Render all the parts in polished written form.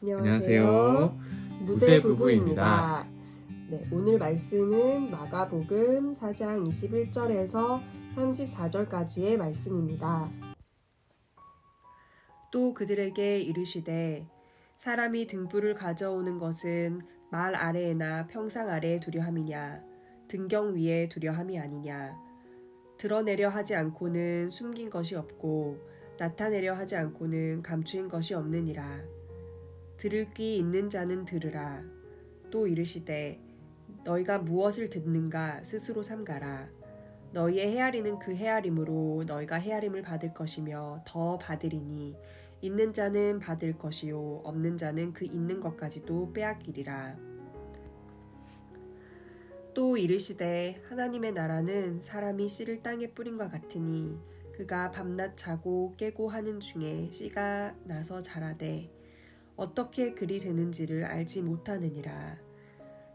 안녕하세요. 무쇠 부부입니다. 네, 오늘 말씀은 마가복음 4장 21절에서 34절까지의 말씀입니다. 또 그들에게 이르시되 사람이 등불을 가져오는 것은 말 아래에나 평상 아래에 두려 함이냐 등경 위에 두려 함이 아니냐. 드러내려 하지 않고는 숨긴 것이 없고 나타내려 하지 않고는 감추인 것이 없느니라. 들을 귀 있는 자는 들으라. 또 이르시되 너희가 무엇을 듣는가 스스로 삼가라. 너희의 헤아리는 그 헤아림으로 너희가 헤아림을 받을 것이며 더 받으리니 있는 자는 받을 것이요 없는 자는 그 있는 것까지도 빼앗기리라. 또 이르시되 하나님의 나라는 사람이 씨를 땅에 뿌린과 같으니 그가 밤낮 자고 깨고 하는 중에 씨가 나서 자라되 어떻게 그리 되는지를 알지 못하느니라.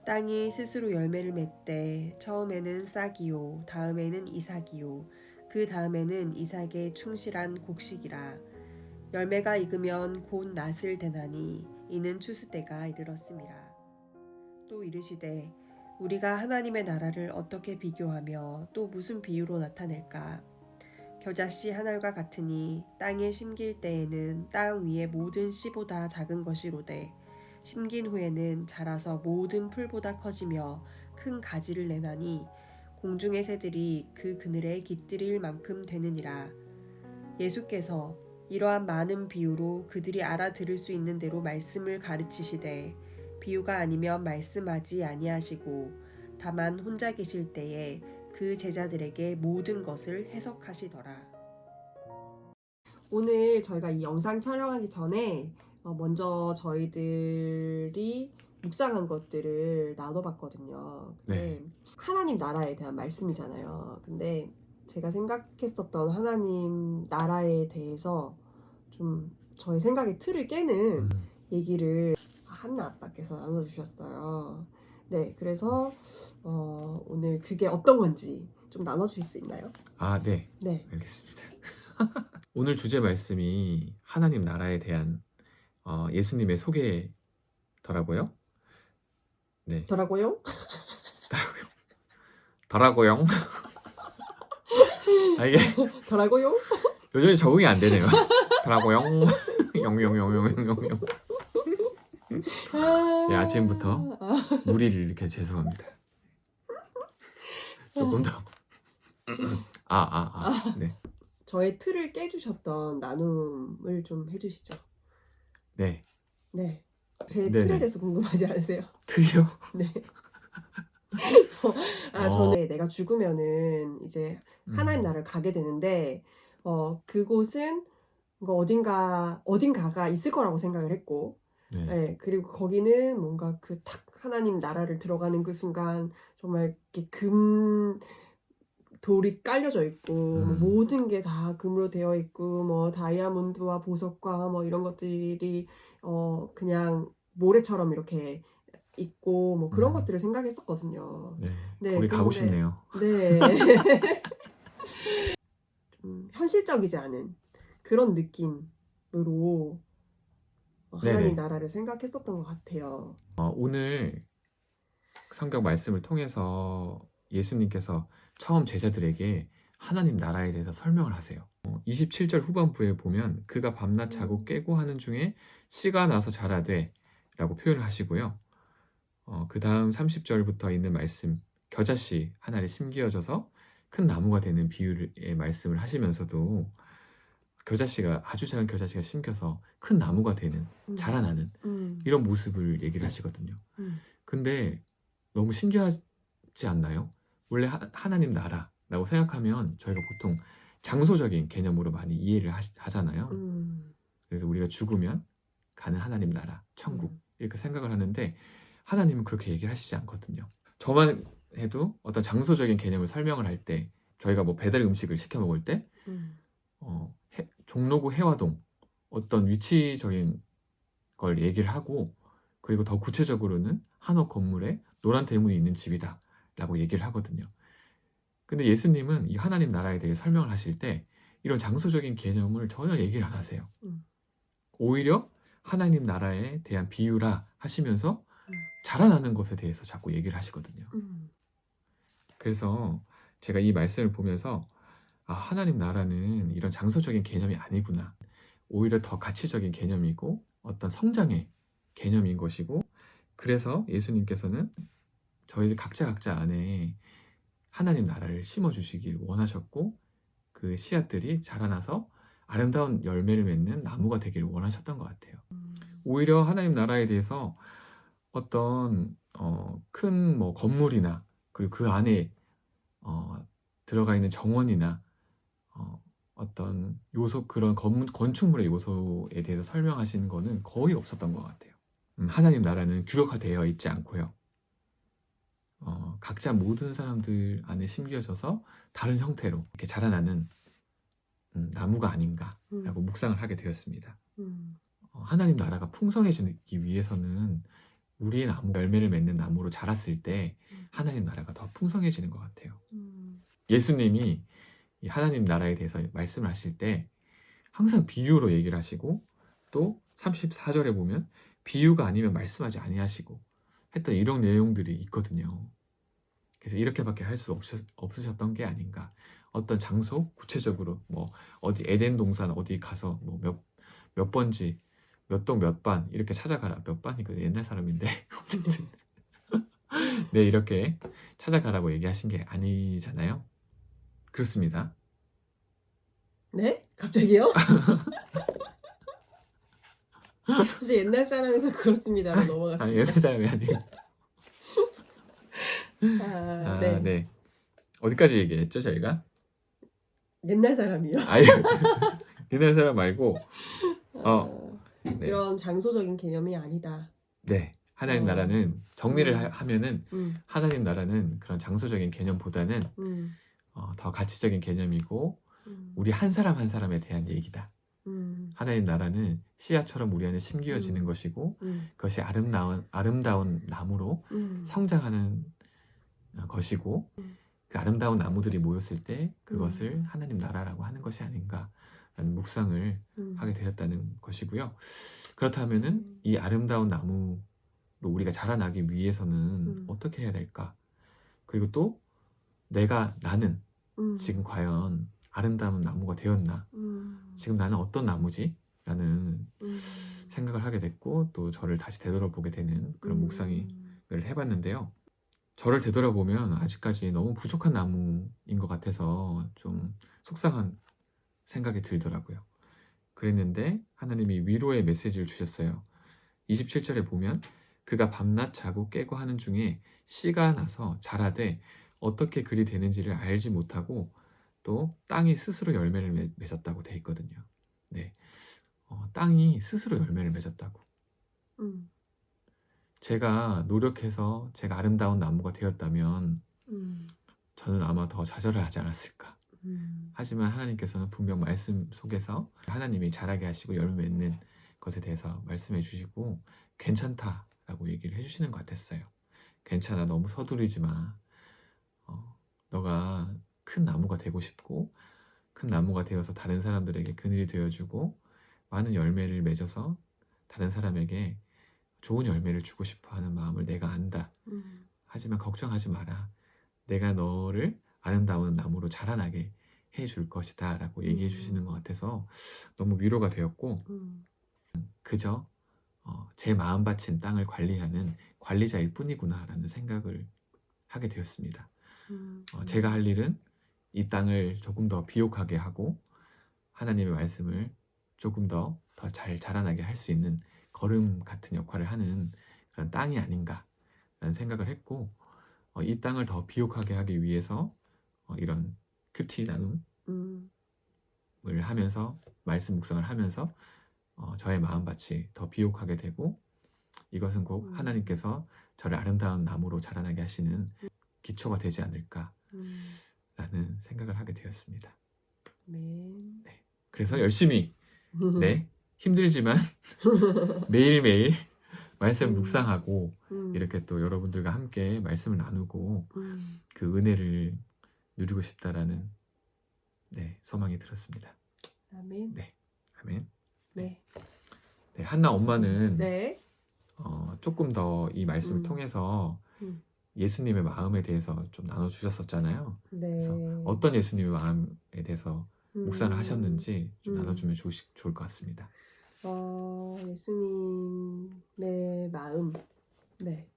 땅이 스스로 열매를 맺되 처음에는 싹이요 다음에는 이삭이요 그 다음에는 이삭의 충실한 곡식이라. 열매가 익으면 곧 낫을 대나니 이는 추수 때가 이르렀음이라. 또 이르시되 우리가 하나님의 나라를 어떻게 비교하며 또 무슨 비유로 나타낼까. 겨자씨 한 알과 같으니 땅에 심길 때에는 땅 위의 모든 씨보다 작은 것이로되 심긴 후에는 자라서 모든 풀보다 커지며 큰 가지를 내나니 공중의 새들이 그 그늘에 깃들일 만큼 되느니라. 예수께서 이러한 많은 비유로 그들이 알아들을 수 있는 대로 말씀을 가르치시되 비유가 아니면 말씀하지 아니하시고 다만 혼자 계실 때에 그 제자들에게 모든 것을 해석하시더라. 오늘 저희가 이 영상 촬영하기 전에 먼저 저희들이 묵상한 것들을 나눠봤거든요. 근데 하나님 나라에 대한 말씀이잖아요. 근데 제가 생각했었던 하나님 나라에 대해서 좀 저의 생각의 틀을 깨는 얘기를 한나 아빠께서 나눠주셨어요. 네, 그래서 오늘 그게 어떤 건지 좀 나눠주실 수 있나요? 네. 네. 알겠습니다. 오늘 주제 말씀이 하나님 나라에 대한 예수님의 소개더라고요. 네. 더라고요? 더라고요. 이게 더라고요? 여전히 적응이 안 되네요. 더라고요. 영영영영영영. 네, 아침부터 무리를 이렇게 죄송합니다. 조금 더. 네. 저의 틀을 깨주셨던 나눔을 좀 해주시죠. 네. 네. 제 틀에 대해서 궁금하지 않으세요? 틀이요? 네. 저는 내가 죽으면은 이제 하나님 나라를 가게 되는데 그곳은 어딘가가 있을 거라고 생각을 했고, 네, 그리고 거기는 뭔가 그 탁 하나님 나라를 들어가는 그 순간 정말 이렇게 돌이 깔려져 있고 모든 게 다 금으로 되어 있고 뭐 다이아몬드와 보석과 뭐 이런 것들이 그냥 모래처럼 이렇게 있고 뭐 그런 것들을 생각했었거든요. 네, 거기 가고 싶네요. 네. 좀 현실적이지 않은 그런 느낌으로 하나님 나라를 생각했었던 것 같아요. 오늘 성경 말씀을 통해서 예수님께서 처음 제자들에게 하나님 나라에 대해서 설명을 하세요. 27절 후반부에 보면 그가 밤낮 자고 깨고 하는 중에 씨가 나서 자라되 라고 표현을 하시고요. 그 다음 30절부터 있는 말씀, 겨자씨 한 알이 심기어져서 큰 나무가 되는 비유의 말씀을 하시면서도 겨자씨가 아주 작은 겨자씨가 심겨서 큰 나무가 되는, 자라나는 이런 모습을 얘기를 하시거든요. 근데 너무 신기하지 않나요? 원래 하나님 나라라고 생각하면 저희가 보통 장소적인 개념으로 많이 이해를 하잖아요. 그래서 우리가 죽으면 가는 하나님 나라, 천국 이렇게 생각을 하는데 하나님은 그렇게 얘기를 하시지 않거든요. 저만 해도 어떤 장소적인 개념을 설명을 할 때 저희가 뭐 배달 음식을 시켜 먹을 때 종로구 해화동 어떤 위치적인 걸 얘기를 하고 그리고 더 구체적으로는 한옥 건물에 노란 대문이 있는 집이다 라고 얘기를 하거든요. 근데 예수님은 이 하나님 나라에 대해 설명을 하실 때 이런 장소적인 개념을 전혀 얘기를 안 하세요. 오히려 하나님 나라에 대한 비유라 하시면서 자라나는 것에 대해서 자꾸 얘기를 하시거든요. 그래서 제가 이 말씀을 보면서 하나님 나라는 이런 장소적인 개념이 아니구나. 오히려 더 가치적인 개념이고 어떤 성장의 개념인 것이고, 그래서 예수님께서는 저희들 각자 안에 하나님 나라를 심어주시길 원하셨고, 그 씨앗들이 자라나서 아름다운 열매를 맺는 나무가 되기를 원하셨던 것 같아요. 오히려 하나님 나라에 대해서 어떤 큰 뭐 건물이나, 그리고 그 안에 들어가 있는 정원이나 어떤 요소, 그런 건축물의 요소에 대해서 설명하시는 거는 거의 없었던 것 같아요. 하나님 나라는 규격화되어 있지 않고요. 각자 모든 사람들 안에 심겨져서 다른 형태로 이렇게 자라나는 나무가 아닌가라고 묵상을 하게 되었습니다. 하나님 나라가 풍성해지기 위해서는 우리의 나무, 열매를 맺는 나무로 자랐을 때 하나님 나라가 더 풍성해지는 것 같아요. 예수님이 이 하나님 나라에 대해서 말씀을 하실 때 항상 비유로 얘기를 하시고, 또 34절에 보면 비유가 아니면 말씀하지 아니하시고 했던 이런 내용들이 있거든요. 그래서 이렇게밖에 할 수 없으셨던 게 아닌가. 어떤 장소, 구체적으로 뭐 어디 에덴 동산 어디 가서 뭐 몇 번지, 몇 동 몇 반 이렇게 찾아가라. 몇 반이 그 옛날 사람인데 어쨌든 네, 이렇게 찾아가라고 얘기하신 게 아니잖아요. 그렇습니다. 네? 갑자기요? 이제 옛날 사람에서 그렇습니다로 넘어갔습니다. 옛날 사람이 아니에요. 네. 네. 어디까지 얘기했죠, 저희가? 옛날 사람이요. 아니, 옛날 사람 말고, 네. 그런 장소적인 개념이 아니다. 네. 하나님 나라는 정리를 하면은 음. 하나님 나라는 그런 장소적인 개념보다는 더 가치적인 개념이고 우리 한 사람 한 사람에 대한 얘기다. 하나님 나라는 씨앗처럼 우리 안에 심겨지는 것이고 그것이 아름다운 나무로 성장하는 것이고 그 아름다운 나무들이 모였을 때 그것을 하나님 나라라고 하는 것이 아닌가라는 묵상을 하게 되었다는 것이고요. 그렇다면은 이 아름다운 나무로 우리가 자라나기 위해서는 어떻게 해야 될까? 그리고 또 나는 지금 과연 아름다운 나무가 되었나? 지금 나는 어떤 나무지? 라는 생각을 하게 됐고, 또 저를 다시 되돌아보게 되는 그런 묵상을 해봤는데요. 저를 되돌아보면 아직까지 너무 부족한 나무인 것 같아서 좀 속상한 생각이 들더라고요. 그랬는데 하나님이 위로의 메시지를 주셨어요. 27절에 보면 그가 밤낮 자고 깨고 하는 중에 씨가 나서 자라되 어떻게 그리 되는지를 알지 못하고 또 땅이 스스로 열매를 맺었다고 돼 있거든요. 네, 땅이 스스로 열매를 맺었다고. 제가 노력해서 제가 아름다운 나무가 되었다면 저는 아마 더 좌절을 하지 않았을까. 하지만 하나님께서는 분명 말씀 속에서 하나님이 자라게 하시고 열매 맺는 것에 대해서 말씀해 주시고 괜찮다라고 얘기를 해주시는 것 같았어요. 괜찮아, 너무 서두르지 마. 너가 큰 나무가 되고 싶고 큰 나무가 되어서 다른 사람들에게 그늘이 되어주고 많은 열매를 맺어서 다른 사람에게 좋은 열매를 주고 싶어 하는 마음을 내가 안다. 하지만 걱정하지 마라. 내가 너를 아름다운 나무로 자라나게 해줄 것이다 라고 얘기해 주시는 것 같아서 너무 위로가 되었고, 그저 제 마음 바친 땅을 관리하는 관리자일 뿐이구나 라는 생각을 하게 되었습니다. 제가 할 일은 이 땅을 조금 더 비옥하게 하고 하나님의 말씀을 조금 더 잘 자라나게 할 수 있는 거름 같은 역할을 하는 그런 땅이 아닌가 라는 생각을 했고, 이 땅을 더 비옥하게 하기 위해서 이런 큐티 나눔을 하면서 말씀 묵상을 하면서 저의 마음밭이 더 비옥하게 되고, 이것은 꼭 하나님께서 저를 아름다운 나무로 자라나게 하시는 기초가 되지 않을까 라는 생각을 하게 되었습니다. 네. 그래서 열심히 힘들지만 매일매일 말씀 묵상하고 이렇게 또 여러분들과 함께 말씀을 나누고 그 은혜를 누리고 싶다라는 소망이 들었습니다. 아멘. 네, 아멘. 네. 네, 한나 엄마는 네. 조금 더 이 말씀을 음. 통해서 음. 예수님의 마음에 대해서 좀 나눠주셨었잖아요. 네. 그래서 어떤 예수님의 마음에 대해서 묵상을 하셨는지 좀 나눠주면 좋을 것 같습니다. 예수님의 마음, 네,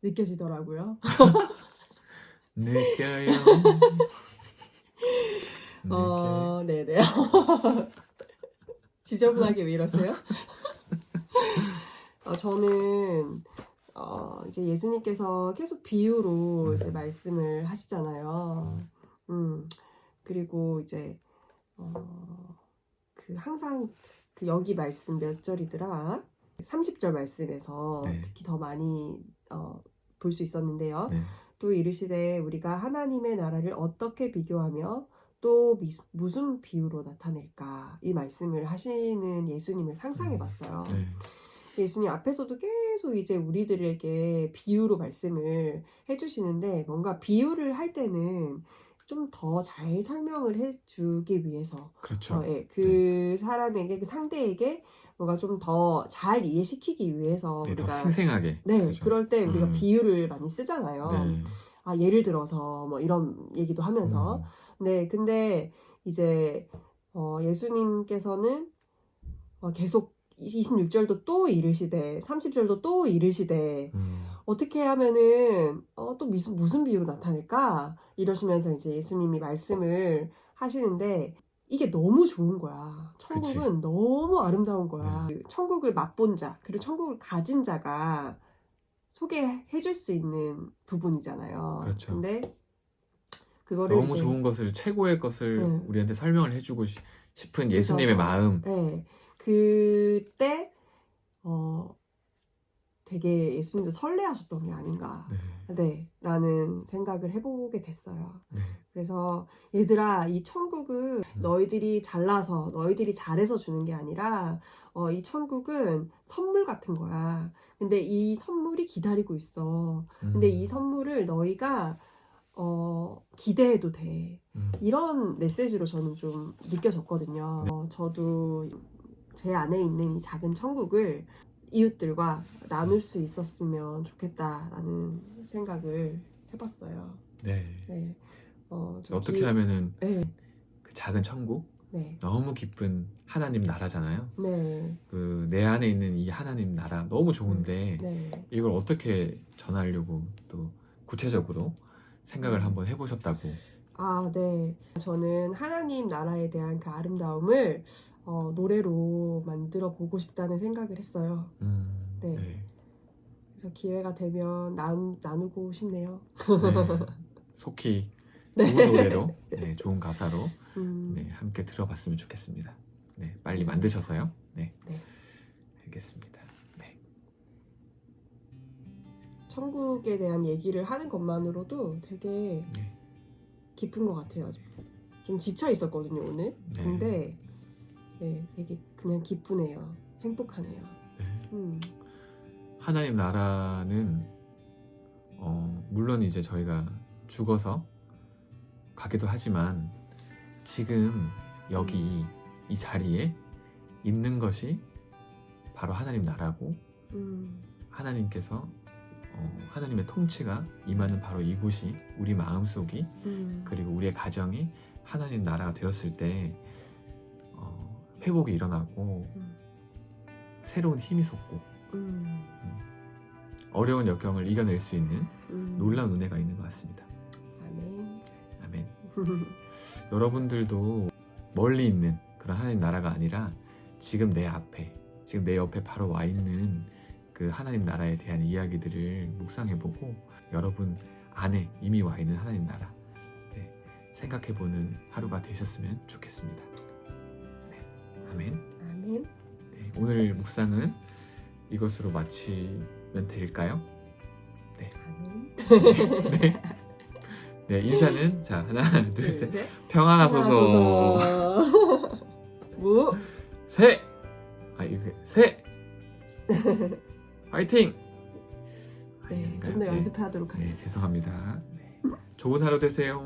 느껴지더라고요. 느껴요. 느껴요. 네네. 지저분하게 왜 이러세요? 저는 이제 예수님께서 계속 비유로 이제 말씀을 하시잖아요. 그리고 이제 그 항상 그 여기 말씀 몇 절이더라? 30절 말씀에서 네. 특히 더 많이 볼 수 있었는데요. 네. 또 이르시되 우리가 하나님의 나라를 어떻게 비교하며 또 무슨 비유로 나타낼까? 이 말씀을 하시는 예수님을 상상해 봤어요. 네. 예수님 앞에서도 계속 이제 우리들에게 비유로 말씀을 해주시는데 뭔가 비유를 할 때는 좀 더 잘 설명을 해주기 위해서 그렇죠. 그 사람에게 그 상대에게 뭔가 좀 더 잘 이해시키기 위해서 네, 더 우리가 생생하게. 그렇죠. 그럴 때 우리가 비유를 많이 쓰잖아요. 네. 예를 들어서 뭐 이런 얘기도 하면서 네, 근데 이제 예수님께서는 계속 26절도 또 이르시되 30절도 또 이르시되 어떻게 하면은 또 무슨 비유로 나타낼까 이러시면서 이제 예수님이 말씀을 하시는데 이게 너무 좋은 거야. 천국은 그치. 너무 아름다운 거야. 천국을 맛본 자 그리고 천국을 가진 자가 소개해 줄 수 있는 부분이잖아요. 그렇죠. 근데 그거를 너무 이제 좋은 것을 최고의 것을 우리한테 설명을 해주고 싶은 예수님의 그래서, 마음. 네. 그때 되게 예수님도 설레하셨던 게 아닌가 네, 라는 생각을 해보게 됐어요. 네. 그래서 얘들아 이 천국은 너희들이 잘나서 너희들이 잘해서 주는 게 아니라 이 천국은 선물 같은 거야. 근데 이 선물이 기다리고 있어. 근데 이 선물을 너희가 기대해도 돼. 이런 메시지로 저는 좀 느껴졌거든요. 저도 제 안에 있는 이 작은 천국을 이웃들과 나눌 수 있었으면 좋겠다라는 생각을 해봤어요. 네. 네. 어떻게 하면은 네. 그 작은 천국, 네. 너무 기쁜 하나님 나라잖아요. 네. 그 내 안에 있는 이 하나님 나라 너무 좋은데 네. 이걸 어떻게 전하려고 또 구체적으로 생각을 한번 해보셨다고. 네. 저는 하나님 나라에 대한 그 아름다움을 노래로 만들어 보고 싶다는 생각을 했어요. 네. 네. 그래서 기회가 되면 나누고 싶네요. 네. 속히 좋은 노래로, 네, 좋은 가사로 네, 함께 들어봤으면 좋겠습니다. 네, 빨리 만드셔서요. 네. 네. 알겠습니다. 네. 천국에 대한 얘기를 하는 것만으로도 되게 네. 기쁜 것 같아요. 좀 지쳐 있었거든요 오늘. 네. 근데 네, 되게 그냥 기쁘네요. 행복하네요. 네. 하나님 나라는 물론 이제 저희가 죽어서 가기도 하지만 지금 여기 이 자리에 있는 것이 바로 하나님 나라고 하나님께서 하나님의 통치가 임하는 바로 이곳이 우리 마음속이 그리고 우리의 가정이 하나님 나라가 되었을 때 회복이 일어나고 새로운 힘이 솟고 어려운 역경을 이겨낼 수 있는 놀라운 은혜가 있는 것 같습니다. 아멘. 아멘. 여러분들도 멀리 있는 그런 하나님 나라가 아니라 지금 내 앞에, 지금 내 옆에 바로 와 있는 그 하나님 나라에 대한 이야기들을 묵상해보고 여러분 안에 이미 와 있는 하나님 나라 생각해보는 하루가 되셨으면 좋겠습니다. 네. 아멘. 아멘. 네, 오늘 묵상은 이것으로 마치면 될까요? 네. 아멘. 네. 네, 인사는 자 하나, 둘, 셋. 네. 평안하소서. 무. 셋. 이렇게 셋. 파이팅. 네, 좀 더 연습하도록 네, 하겠습니다. 죄송합니다. 네. 좋은 하루 되세요.